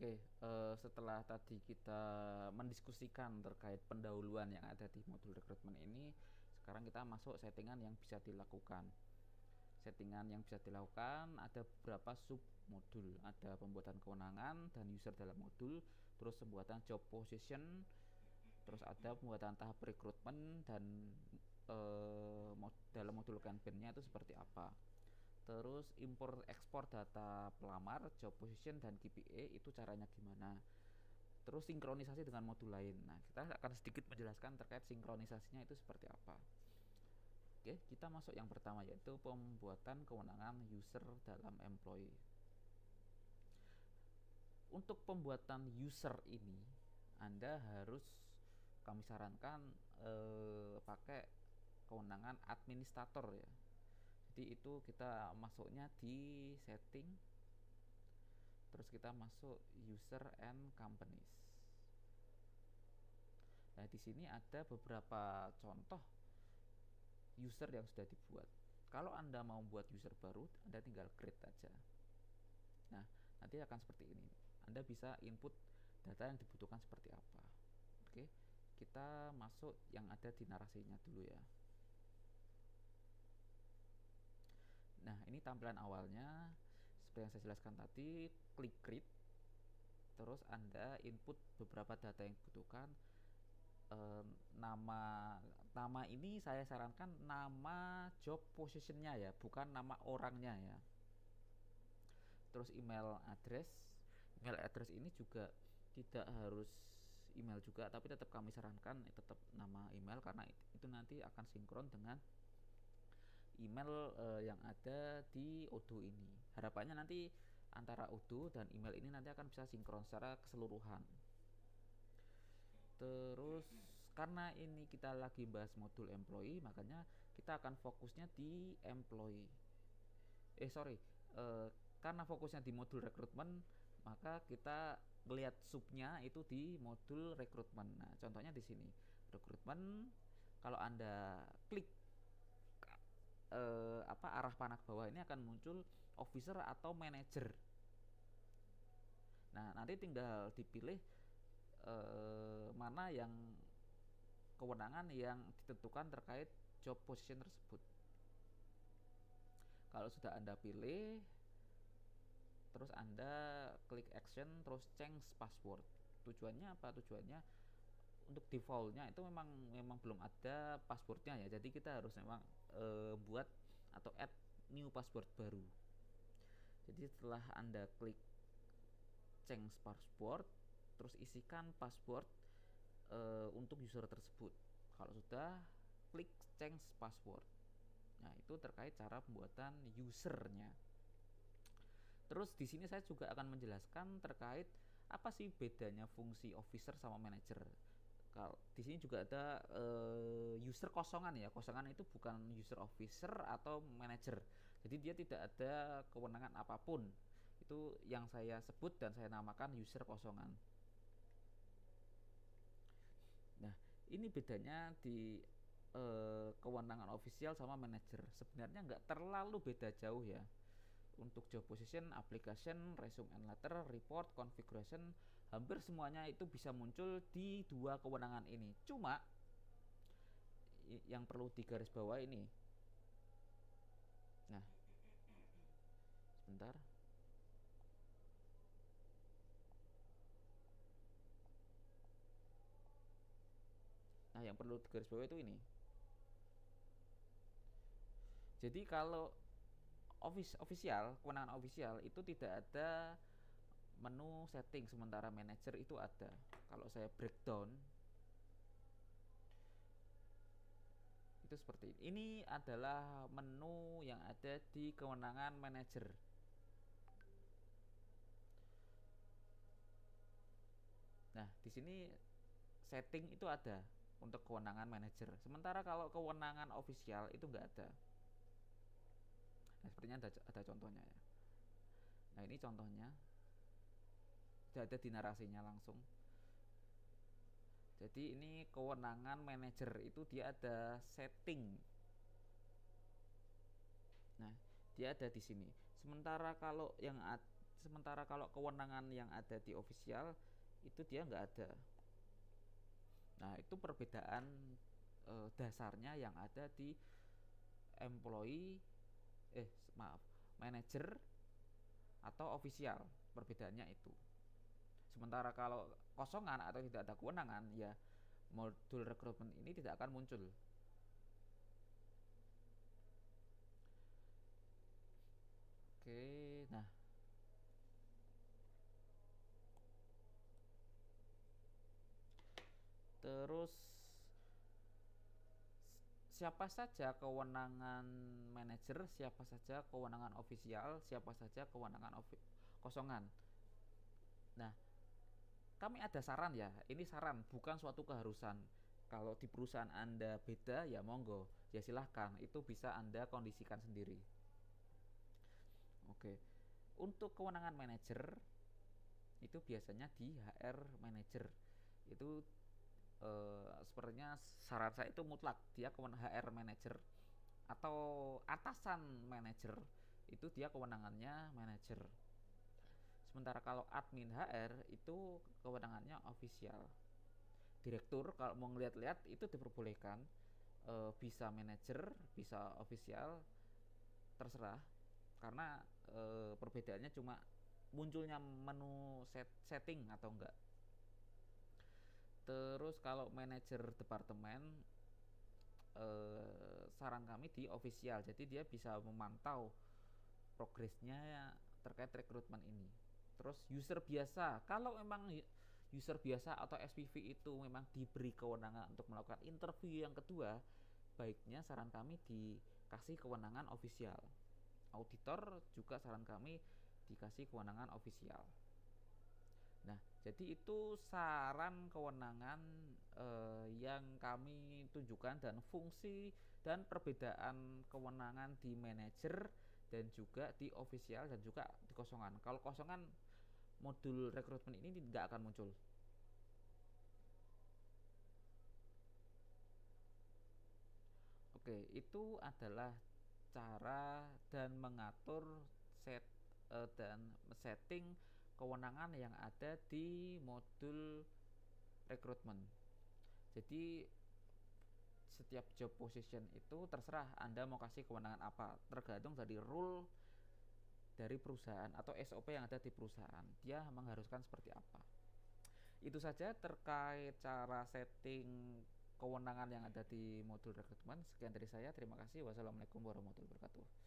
Oke, setelah tadi kita mendiskusikan terkait pendahuluan yang ada di modul rekrutmen ini, sekarang kita masuk settingan yang bisa dilakukan. Settingan yang bisa dilakukan ada beberapa sub modul, ada pembuatan kewenangan dan user dalam modul, terus pembuatan job position, terus ada pembuatan tahap rekrutmen dan dalam modul campaign-nya itu seperti apa. Terus import ekspor data pelamar, job position dan KPI itu caranya gimana. Terus sinkronisasi dengan modul lain. Nah, kita akan sedikit menjelaskan terkait sinkronisasinya itu seperti apa. Oke, kita masuk yang pertama yaitu pembuatan kewenangan user dalam employee. Untuk pembuatan user ini, Anda harus kami sarankan pakai kewenangan administrator ya. Jadi itu kita masuknya di setting, terus kita masuk user and companies. Nah, di sini ada beberapa contoh user yang sudah dibuat. Kalau Anda mau buat user baru, Anda tinggal create aja. Nah, nanti akan seperti ini. Anda bisa input data yang dibutuhkan seperti apa. Oke, kita masuk yang ada di narasinya dulu ya. Nah, ini tampilan awalnya. Seperti yang saya jelaskan tadi, klik create. Terus Anda input beberapa data yang dibutuhkan. Nama ini saya sarankan nama job positionnya ya, bukan nama orangnya ya. Terus email address ini juga tidak harus email juga, tapi tetap kami sarankan tetap nama email karena itu nanti akan sinkron dengan email yang ada di Odoo ini. Harapannya nanti antara Odoo dan email ini nanti akan bisa sinkron secara keseluruhan. Terus karena ini kita lagi bahas modul employee, makanya kita akan fokusnya di employee. Sorry, karena fokusnya di modul rekrutmen, maka kita melihat subnya itu di modul rekrutmen. Nah, contohnya di sini rekrutmen. Kalau Anda klik arah panah ke bawah ini akan muncul officer atau manager. Nah, nanti tinggal dipilih mana yang kewenangan yang ditentukan terkait job position tersebut. Kalau sudah Anda pilih, terus Anda klik action, terus change password. Tujuannya apa? Tujuannya untuk defaultnya itu memang belum ada passwordnya ya. Jadi kita harus memang buat atau add new password baru. Jadi setelah Anda klik change password, terus isikan password untuk user tersebut. Kalau sudah, klik change password. Nah, itu terkait cara pembuatan usernya. Terus di sini saya juga akan menjelaskan terkait apa sih bedanya fungsi officer sama manager. Kalau di sini juga ada user kosongan ya. Kosongan itu bukan user officer atau manager. Jadi dia tidak ada kewenangan apapun. Itu yang saya sebut dan saya namakan user kosongan. Nah, ini bedanya di kewenangan official sama manager. Sebenarnya nggak terlalu beda jauh ya. Untuk job position, application, resume and letter, report, configuration, hampir semuanya itu bisa muncul di dua kewenangan ini. Cuma yang perlu digaris bawah ini. Nah, sebentar. Nah, yang perlu digaris bawah itu ini. Jadi kalau official, kewenangan official itu tidak ada menu setting, sementara manager itu ada. Kalau saya breakdown itu seperti ini. Ini adalah menu yang ada di kewenangan manager. Nah, di sini setting itu ada untuk kewenangan manager. Sementara kalau kewenangan official itu nggak ada. Nah, sepertinya ada contohnya ya. Nah, ini contohnya. Tidak ada di narasinya langsung. Jadi ini kewenangan manager itu dia ada setting. Nah, dia ada di sini. Sementara kalau yang Sementara kalau kewenangan yang ada di official itu dia nggak ada. Nah, itu perbedaan dasarnya yang ada di employee maaf, manager atau official. Perbedaannya itu. Sementara kalau kosongan atau tidak ada kewenangan, ya modul rekrutmen ini tidak akan muncul. Oke, nah terus siapa saja kewenangan manajer, siapa saja kewenangan ofisial, siapa saja kewenangan kosongan. Nah, kami ada saran ya, ini saran bukan suatu keharusan. Kalau di perusahaan Anda beda ya monggo, ya silahkan, itu bisa Anda kondisikan sendiri. Oke, untuk kewenangan manajer itu biasanya di HR manager. Itu sepertinya saran saya itu mutlak, dia kewenangan HR manager atau atasan manajer itu dia kewenangannya manajer. Sementara kalau admin HR itu kewenangannya official. Direktur kalau mau ngeliat-liat itu diperbolehkan, bisa manajer, bisa official, terserah. Karena perbedaannya cuma munculnya menu setting atau enggak. Terus kalau manajer departemen, saran kami di official, jadi dia bisa memantau progresnya terkait rekrutmen ini. Terus user biasa, kalau memang user biasa atau SPV itu memang diberi kewenangan untuk melakukan interview yang kedua, baiknya saran kami dikasih kewenangan official. Auditor juga saran kami dikasih kewenangan official. Nah, jadi itu saran kewenangan yang kami tunjukkan dan fungsi dan perbedaan kewenangan di manajer dan juga di official dan juga di kosongan. Kalau kosongan modul rekrutmen ini tidak akan muncul. Oke, itu adalah cara dan mengatur dan setting kewenangan yang ada di modul rekrutmen. Jadi setiap job position itu terserah Anda mau kasih kewenangan apa, tergantung dari rule dari perusahaan atau SOP yang ada di perusahaan. Dia mengharuskan seperti apa. Itu saja terkait cara setting kewenangan yang ada di modul rekrutmen. Sekian dari saya, terima kasih. Wassalamualaikum warahmatullahi wabarakatuh.